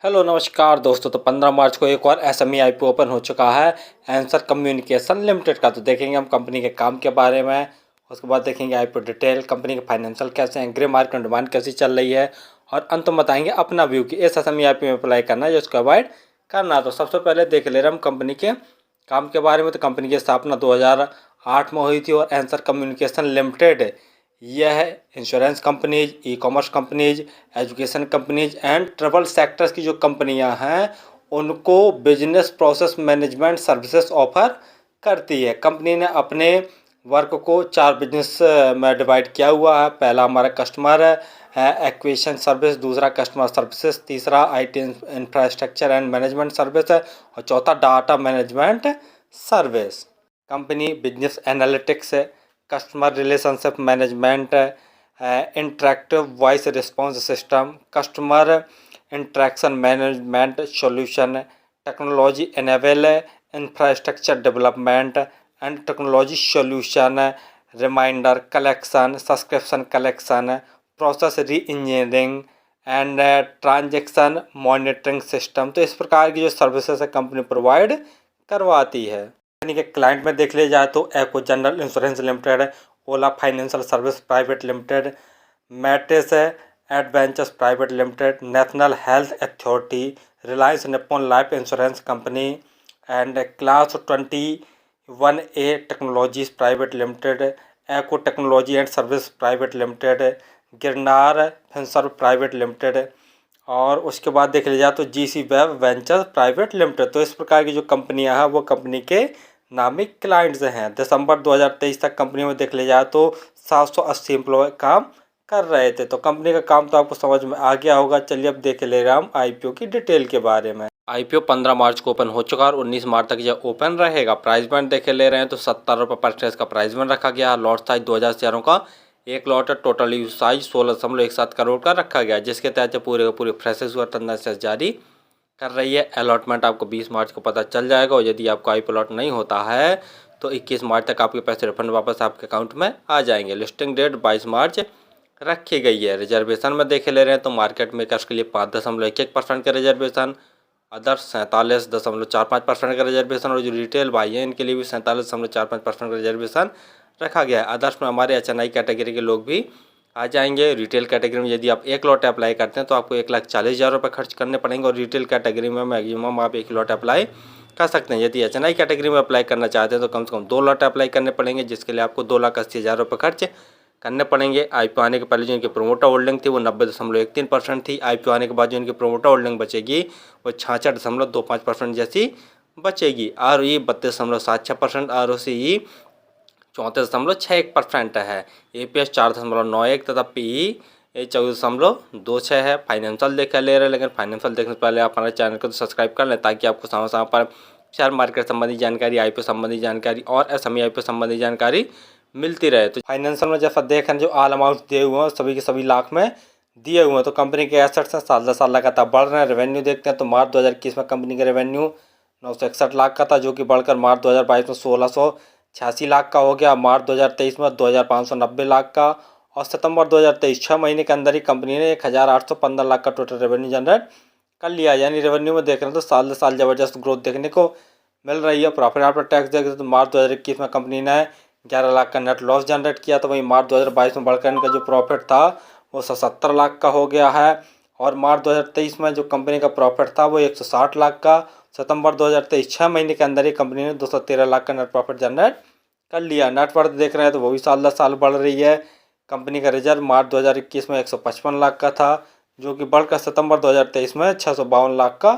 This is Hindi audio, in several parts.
हेलो नमस्कार दोस्तों। तो 15 मार्च को एक और एसएमई आईपीओ ओपन हो चुका है एंसर कम्युनिकेशन लिमिटेड का। तो देखेंगे हम कंपनी के काम के बारे में, उसके बाद देखेंगे आईपीओ डिटेल, कंपनी के फाइनेंशियल कैसे हैं, ग्रे मार्केट में डिमांड कैसी चल रही है, और अंत में बताएंगे अपना व्यू कि इस एसएमई आईपीओ में अप्लाई करना है या उसको अवॉइड करना। तो सबसे पहले देख ले रहे हम कंपनी के काम के बारे में। तो कंपनी की स्थापना 2008 में हुई थी और एंसर कम्युनिकेशन लिमिटेड यह insurance companies, e commerce companies, education companies and travel sectors की जो कंपनियां हैं उनको business process management services offer करती है। कंपनी ने अपने वर्क को 4 बिजनेस में डिवाइड किया हुआ है। पहला हमारा कस्टमर एक्विजिशन सर्विस, दूसरा कस्टमर सर्विसेज, तीसरा IT infrastructure and management service है, और चौथा data management service. Company business analytics, customer relationship management, interactive voice response system, customer interaction management solution, technology enable infrastructure development and technology solution, reminder collection, subscription collection, process re engineering and transaction monitoring system. तो इस प्रकार की जो सर्विसेज है कंपनी प्रोवाइड करवाती है। कंपनी के क्लाइंट में देख लिया जाए तो Acko general insurance limited, Ola financial service private limited, Matris adventures private limited, national health authority, Reliance Nippon life insurance company and class 21A technologies private limited, Acko technology and service private limited, Girnar Finserv private limited, और उसके बाद देख लिया जाए तो GC web ventures private limited. तो इस प्रकार की जो कंपनियां हैं वो कंपनी के नामी क्लाइंट्स हैं। दिसंबर 2023 तक कंपनी में देख लिया जाए तो 780 एम्प्लॉय काम कर रहे थे। तो कंपनी का काम तो आपको समझ में आ गया होगा। चलिए अब देख ले रहे हम आईपीओ की डिटेल के बारे में। आईपीओ 15 मार्च को ओपन हो चुका और 19 मार्च तक यह ओपन रहेगा। प्राइस बैंड देखे ले रहे हैं तो 70 रुपये पर शेयर का प्राइस बैंड रखा गया। लॉट साइज 2000 शेयरों का एक लॉट है। टोटल यूज साइज 16.17 करोड़ का रखा गया, जिसके तहत पूरे पूरे फ्रेशेस हुआ ट्रांजेक्शन जारी कर रही है। अलॉटमेंट आपको 20 मार्च को पता चल जाएगा, और यदि आपको आईपीओ अलॉट नहीं होता है तो 21 मार्च तक आपके पैसे रिफंड वापस आपके अकाउंट में आ जाएंगे। लिस्टिंग डेट 22 मार्च रखी गई है। रिजर्वेशन में देखे ले रहे हैं तो मार्केट मेकर्स के लिए 5.11% का रिजर्वेशन, अदर्स 47.45% का रिजर्वेशन, और जो रिटेल भाई हैं इनके लिए भी 47.45% का रिजर्वेशन रखा गया है। अदर्स में हमारे एचएनआई कैटेगरी के लोग भी आ जाएंगे। रिटेल कैटेगरी में यदि आप एक लॉट अप्लाई करते हैं तो आपको 1,40,000 रुपये खर्च करने पड़ेंगे, और रिटेल कैटेगरी में मैक्सिमम आप एक लॉट अप्लाई कर सकते हैं। यदि एचएनआई कैटेगरी में अप्लाई करना चाहते हैं तो कम से कम 2 लॉट अप्लाई करने पड़ेंगे, जिसके लिए आपको 2,80,000 रुपये खर्च करने पड़ेंगे। आईपीओ आने के पहले जो इनकी प्रोमोटर होल्डिंग थी वो 90.13% थी। आईपीओ आने के बाद जो इनकी प्रोमोटर होल्डिंग बचेगी वो 66.25% जैसी बचेगी। ROE 32.76%, ROCE 34.61% है। EPS 4.91 तथा PE 14.26 है। फाइनेंशियल देखा ले रहे हैं, लेकिन फाइनेंशियल देखने से पहले आप हमारे चैनल को तो सब्सक्राइब कर लें, ताकि आपको समय समय पर शेयर मार्केट संबंधी जानकारी, आईपीओ संबंधी जानकारी और एसएमई आईपीओ संबंधी जानकारी मिलती रहे। तो फाइनेंशियल में जैसा देख रहे हैं जो ऑल अमाउंट दिए हुए हैं सभी के सभी लाख में दिए हुए हैं। तो कंपनी के एसेट्स हैं साल दर साल लगातार बढ़ रहे हैं। रेवेन्यू देखते हैं तो मार्च 2021 में कंपनी का रेवेन्यू 961 लाख का था, जो कि बढ़कर मार्च 2022 में 1686 लाख का हो गया। मार्च 2023 में 2590 लाख का, और सितंबर 2023 6 महीने के अंदर ही कंपनी ने 1815 लाख का टोटल रेवेन्यू जनरेट कर लिया। यानी रेवेन्यू में देख रहे हैं तो साल दर साल ज़बरदस्त ग्रोथ देखने को मिल रही है। प्रॉफिट आफ्टर टैक्स देख रहे हैं तो मार्च 2021 में कंपनी ने 11 लाख का नेट लॉस जनरेट किया, तो वहीं मार्च 2022 में बढ़कर इनका जो प्रॉफिट था वो 77 लाख का हो गया है। और मार्च 2023 में जो कंपनी का प्रॉफिट था वो 160 लाख का। सितंबर 2023 6 महीने के अंदर ही कंपनी ने 213 लाख का नेट प्रॉफिट जनरेट कर लिया। नेटवर्थ देख रहे हैं तो वो भी साल दर साल बढ़ रही है। कंपनी का रिजर्व मार्च 2021 में 155 लाख का था, जो कि बढ़कर सितंबर 2023 में 652 लाख का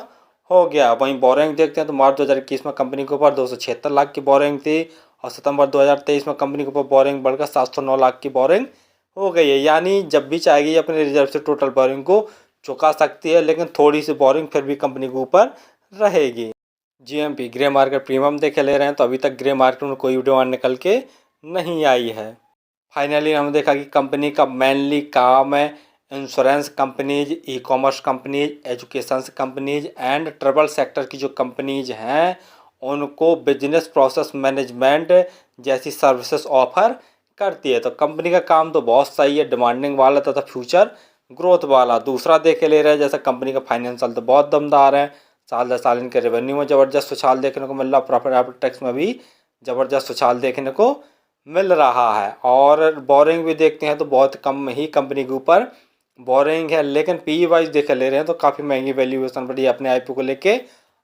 हो गया। वहीं बोरिंग देखते हैं तो मार्च 2021 में कंपनी के ऊपर 276 लाख की बोरिंग थी, और सितंबर 2023 में कंपनी के ऊपर बोरिंग बढ़कर 709 लाख की बोरिंग हो गई है। यानी जब भी चाहेगी अपने रिजर्व से टोटल बोरिंग को चुका सकती है, लेकिन थोड़ी सी बोरिंग फिर भी कंपनी के ऊपर रहेगी। जीएमपी ग्रे मार्केट प्रीमियम देखे ले रहे हैं तो अभी तक ग्रे मार्केट में कोई डिमांड निकल के नहीं आई है। फाइनली हमने देखा कि कंपनी का मेनली काम है insurance companies, e commerce companies, education companies and travel sector की जो कंपनीज हैं उनको बिजनेस प्रोसेस मैनेजमेंट जैसी सर्विसेज ऑफर करती है। तो कंपनी का काम तो बहुत सही है, डिमांडिंग वाला तथा फ्यूचर ग्रोथ वाला दूसरा देखे ले रहे हैं। जैसे कंपनी का फाइनेंशियल तो बहुत दमदार है, साल दर साल इनके रेवेन्यू में ज़बरदस्त उछाल देखने को मिल रहा, प्रॉफिट आफ्टर टैक्स में भी ज़बरदस्त उछाल देखने को मिल रहा है। और बोरिंग भी देखते हैं तो बहुत कम ही कंपनी के ऊपर बोरिंग है, लेकिन पी वाइज देखे ले रहे हैं तो काफ़ी महंगी वैल्यूएशन पर ये अपने आईपीओ को लेके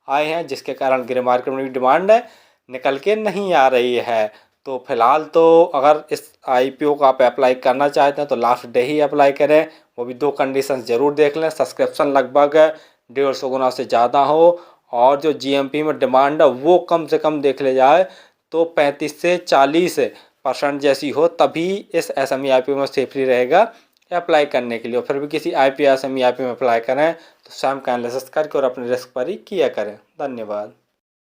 आए हैं, जिसके कारण ग्रे मार्केट में भी डिमांड है निकल के नहीं आ रही है। तो फिलहाल तो अगर इस आईपीओ को आप अप्लाई करना चाहते हैं तो लास्ट डे ही अप्लाई करें, वो भी 2 कंडीशंस ज़रूर देख लें। सब्सक्रिप्शन लगभग 150 गुना से ज़्यादा हो और जो जीएमपी में डिमांड है वो कम से कम देख ले जाए तो 35 से 40% जैसी हो, तभी इस एसएमई आईपीओ में सेफली रहेगा अप्लाई करने के लिए। और फिर भी किसी आईपीओ एसएमई आईपीओ में अप्लाई करें तो स्वयं का एनालिसिस करके और अपने रिस्क पर ही किया करें। धन्यवाद।